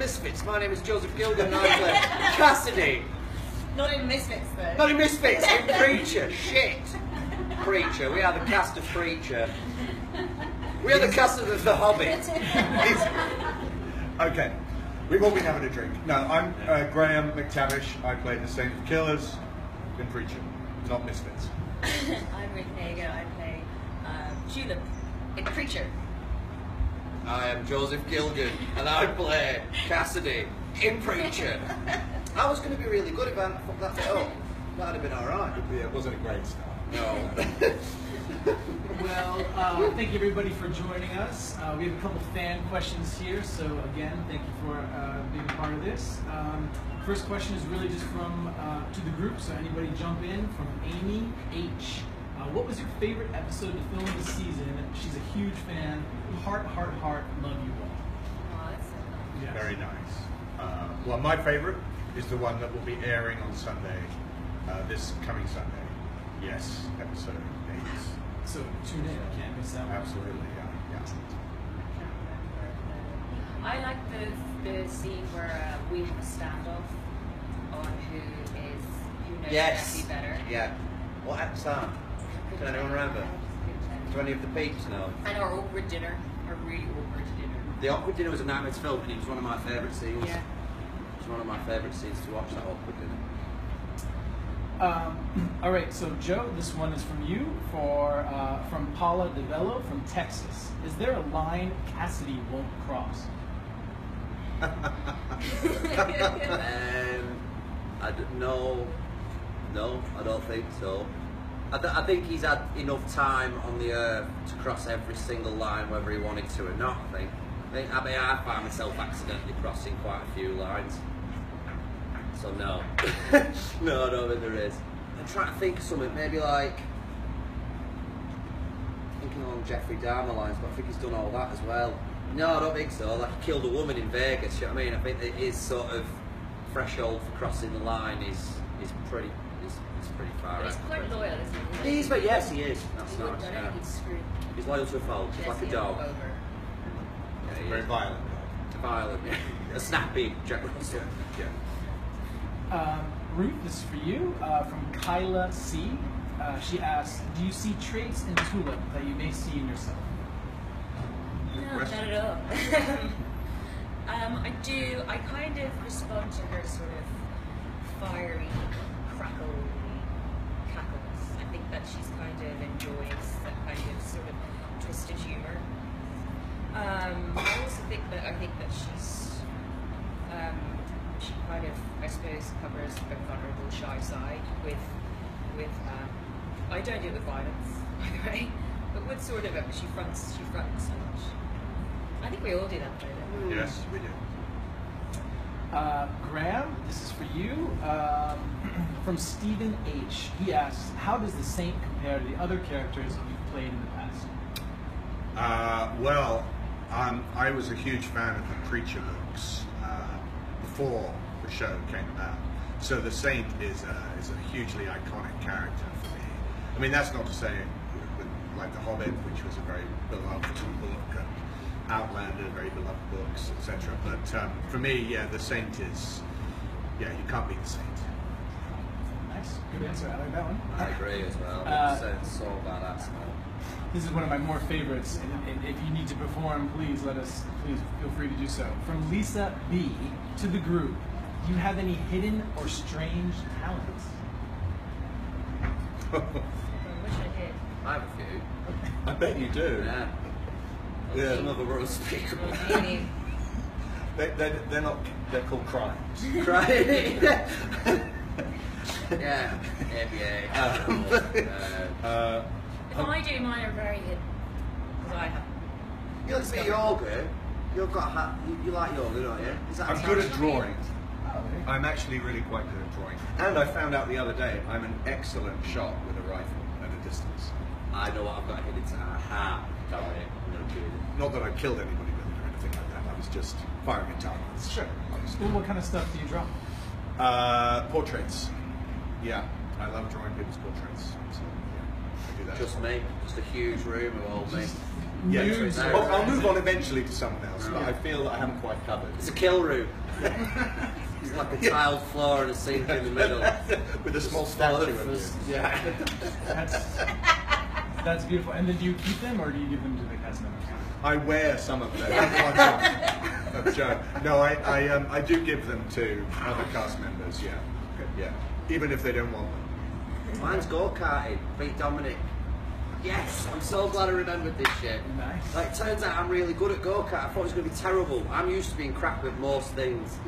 Misfits. My name is Joseph Gilgan and I play Cassidy. Not in Misfits though. Not in Misfits, in Preacher. Shit. Preacher. We are the cast of Preacher. We are the cast of The Hobbit. Okay. We've all been having a drink. No, I'm Graham McTavish. I play the Saint of Killers in Preacher, not Misfits. I'm Rick Naga. I play Julep in Preacher. I am Joseph Gilgan and I play Cassidy in Preacher. I was going to be really good if I hadn't fucked that bit up. That'd have been alright. Yeah, it wasn't a great start. No. Well, thank you everybody for joining us. We have a couple fan questions here, so again, thank you for being a part of this. First question is really just from to the group, so anybody jump in. From Amy H. What was your favorite episode to film this season? She's a huge fan. Heart, heart, heart, love you all. Oh, that's so nice. Yes. Very nice. Well, my favourite is the one that will be airing on Sunday, this coming Sunday. Yes, episode 8. So tune in, you can't miss that one. Absolutely, yeah. I like the scene where we have a standoff on who knows Jesse better. Yeah. What act's that? Can anyone remember? Do any of the peeps know? And our awkward dinner, our really awkward dinner. The awkward dinner was a nightmare to film and it was one of my favourite scenes. Yeah. It was one of my favourite scenes to watch, that awkward dinner. All right, so Joe, this one is from you, from Paula DeVello from Texas. Is there a line Cassidy won't cross? No, I don't think so. I think he's had enough time on the earth to cross every single line, whether he wanted to or not. I find myself accidentally crossing quite a few lines. So no. No, I don't think there is. I'm trying to think of something, maybe like thinking along Jeffrey Dahmer lines, but I think he's done all that as well. No, I don't think so. Like he killed a woman in Vegas, you know what I mean? I think that his sort of threshold for crossing the line is pretty far out. But he's quite loyal, isn't he? Yes, he is. That's I nice. don't Yeah. think he'd screw He's loyal to a fault, just like a Jesse dog. over. Yeah, he Very is. violent. Violent, yeah. A snappy Jack Russell. Yeah. Ruth, this is for you, from Kyla C. She asks, do you see traits in Tulip that you may see in yourself? No, not at all. I do. I kind of respond to her sort of fiery, crackly cackles. I think that she's kind of enjoys that kind of sort of twisted humour. I also think that she kind of, I suppose, covers a vulnerable, shy side with I don't do it with violence, by the way, but with sort of she fronts so much. I think we all do that, though. Yes, we do. Graham, this is for you, from Stephen H. He asks, how does the Saint compare to the other characters you've played in the past? Well, I was a huge fan of the Preacher books before the show came about. So the Saint is a hugely iconic character for me. I mean, that's not to say like The Hobbit, which was a very beloved book, and Outlander, very beloved books, etc. But for me, yeah, the Saint is, you can't beat the Saint. Nice, good answer. I like that one. I agree as well. It's so badass. This is one of my more favorites, and if you need to perform, please feel free to do so. From Lisa B. to the group, do you have any hidden or strange talents? I wish I did. I have a few. I bet you do. Yeah. Yeah. Some of them are unspeakable. Really. They're not. They're called crimes. Crying. Yeah. NBA. If I do, mine are very hidden. Because I have. You like to be yoga. You've got you like yoga, don't you? Is that I'm good at Actually, drawing. Oh, I'm actually really quite good at drawing. And I found out the other day I'm an excellent shot with a rifle at a distance. I know what I've got hidden to. Aha. Don't worry. I'm not doing it. Not that I killed anybody with it or anything like that. I was just firing at targets. Sure. Well, what kind of stuff do you draw? Portraits. Yeah, I love drawing people's portraits. So, yeah, I do that. Just me. Just a huge room of all me. Yeah, nudes. well, I'll move on eventually to someone else, but I feel that I haven't quite covered. It's a kill room. It's like a tiled floor and a sink in the middle. With a small statue of you. Yeah. That's beautiful. And then do you keep them or do you give them to the cast members? I wear some of them. Of Joe. No, I do give them to other cast members. Yeah, yeah. Even if they don't want them. Mine's go-karting. Beat Dominic. Yes, I'm so glad I remembered this shit. Nice. Like, turns out I'm really good at go-kart. I thought it was going to be terrible. I'm used to being crap with most things.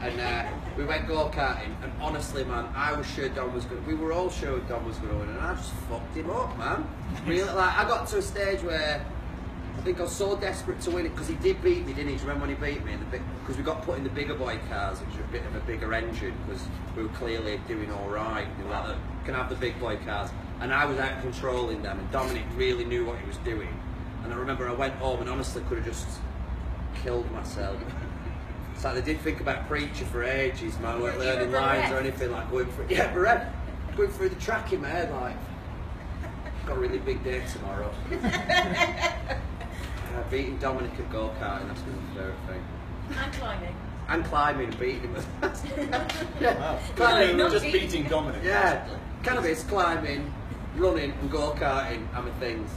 And we went go-karting, and honestly, man, I was sure Dom was going to... We were all sure Dom was going to win, and I just fucked him up, man. Really, like, I got to a stage where I think I was so desperate to win it, because he did beat me, didn't he? Do you remember when he beat me? Because we got put in the bigger boy cars, which are a bit of a bigger engine, because we were clearly doing all right. They were like, can I have the big boy cars? And I was out controlling them, and Dominic really knew what he was doing. And I remember I went home and honestly could have just killed myself. It's like they did think about Preacher for ages, man. We weren't learning lines or anything, like going for going through the track in my head, like, got a really big day tomorrow. Beating Dominic at go-karting, that's been my favourite thing. And climbing. And climbing and beating him. Yeah. Wow. Climbing, not Just beating. beating Dominic. yeah. Cannabis, climbing, running and go-karting are my things.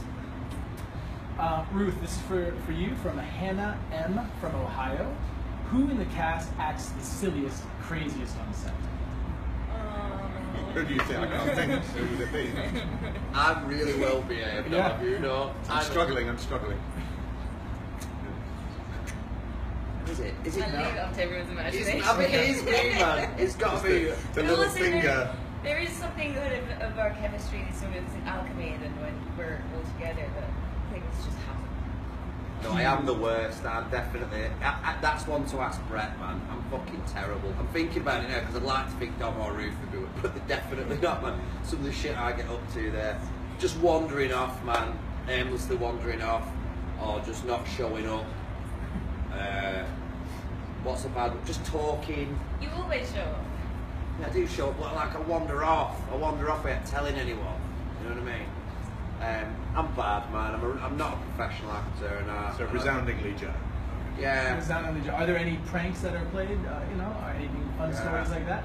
Ruth, this is for you from Hannah M. from Ohio. Who in the cast acts the silliest, craziest on set? Who do you think? I can't think. Who would it be? I'm really well behaved, Yeah. you know. I'm struggling. Is it? Is it? I'll leave it up to everyone's It's, imagination. I mean, it is me, man. It's got to be. The But little also finger. there is something good of our chemistry, sort of alchemy, and when we're all together, that things just happen. No, I am the worst. I'm definitely. That's one to ask Brett, man. I'm fucking terrible. I'm thinking about it now because I'd like to think Dom or Ruth would do it, but they're definitely not, man. Some of the shit I get up to there, just wandering off, man, aimlessly wandering off, or just not showing up. What's a bad one? Just talking. You always show up. Yeah, I do show up, but like I wander off. Without telling anyone. You know what I mean? I'm bad, man. I'm not a professional actor, and So resoundingly, Joe. yeah. Are there any pranks that are played? Or anything fun stories like that?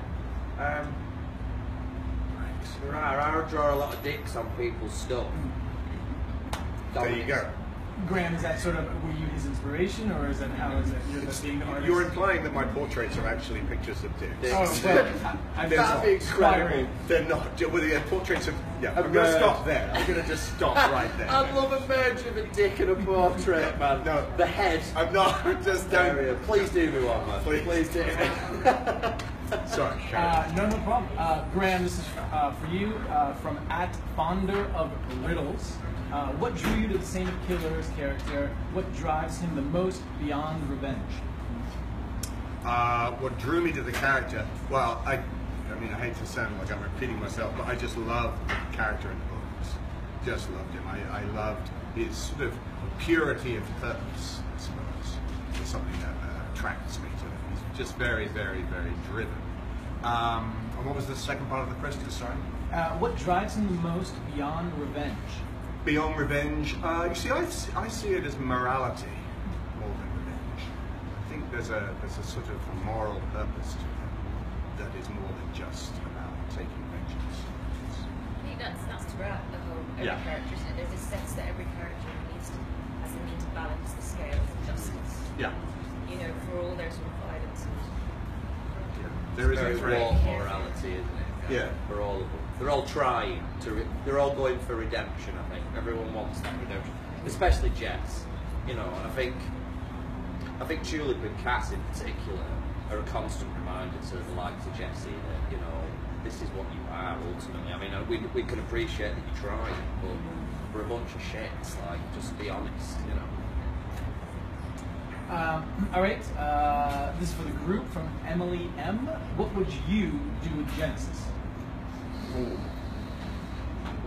There are. I draw a lot of dicks on people's stuff. There you go. Graham, is that sort of, were you his inspiration, or is it, how is it, you're the being the artist? You're implying that my portraits are actually pictures of dicks. Dicks. Oh, well, I've That'd be incredible. They're not. Well, yeah, portraits of. Yeah, I'm going to stop there. I'm going to just stop right there. I'd love a merge of a dick and a portrait, man. No. The head. I'm not. Just Area. don't. Please do me one, man. Please. do. Sorry. No problem. Graham, this is for you from @FonderOfRiddles. What drew you to the Saint of Killer's character? What drives him the most beyond revenge? What drew me to the character? Well, I mean, I hate to sound like I'm repeating myself, but I just loved the character in the books. Just loved him. I loved his sort of purity of purpose, I suppose. It's something that attracts me to him. He's just very, very, very driven. And what was the second part of the question? Sorry. What drives him the most beyond revenge? Beyond revenge, you see, I see it as morality more than revenge. I think there's a sort of moral purpose to it that is more than just about taking vengeance. I think that's throughout the whole every character, isn't it? There's a sense that every character has a need to balance the scales of justice. Yeah. You know, for all their sort of violence and There is Very a thread. raw morality, isn't it? Yeah. For all of them. They're all trying to. They're all going for redemption. I think everyone wants that redemption, especially Jess. You know, and I think Tulip and Cass in particular are a constant reminder to the likes of Jessie that, you know, this is what you are ultimately. I mean, we can appreciate that you're trying, but we're a bunch of shits. Like, just be honest, you know. All right, this is for the group from Emily M. What would you do with Genesis? Ooh.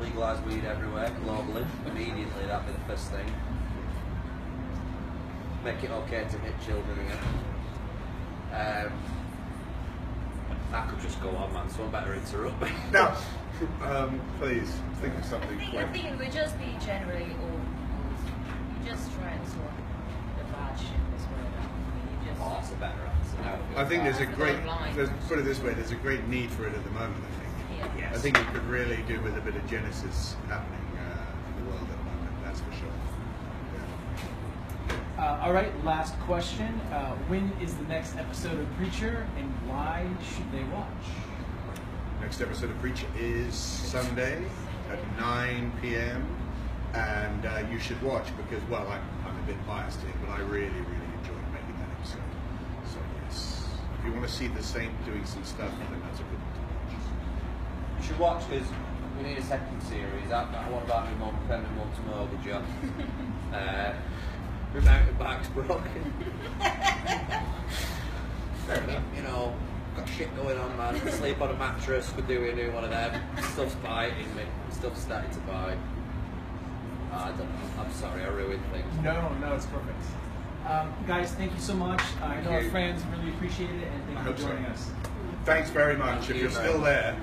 Legalise weed everywhere, globally, immediately. That'd be the first thing. Make it okay to hit children again. That could just go on, man. Someone better interrupt me. Now, please think of something I quick. think it would just be generally all just try and sort the bad shit this way around. You just. Oh, that's a better answer. No. I think there's a That's the great, bottom line. put it this way, there's a great need for it at the moment, I think. Yeah. I think you could really do with a bit of Genesis happening in the world at the moment, that's for sure. Yeah. All right, last question. When is the next episode of Preacher, and why should they watch? Next episode of Preacher is Sunday at 9 p.m. and you should watch because, well, I'm a bit biased here, but I really, really enjoyed making that episode. So yes, if you want to see the Saint doing some stuff, then that's a good one to watch. You should watch because we need a second series. That one about my mum paying my mum's mortgage on. My mountain bike's broken. You know, got shit going on, man. Sleep on a mattress, could do a new one of them. Stuff's biting me. Stuff's starting to bite. I don't know. I'm sorry, I ruined things. No, it's perfect. Guys, thank you so much. I know our friends really appreciate it, and thank you for joining us. Thanks very much. Thank if you, you're still there.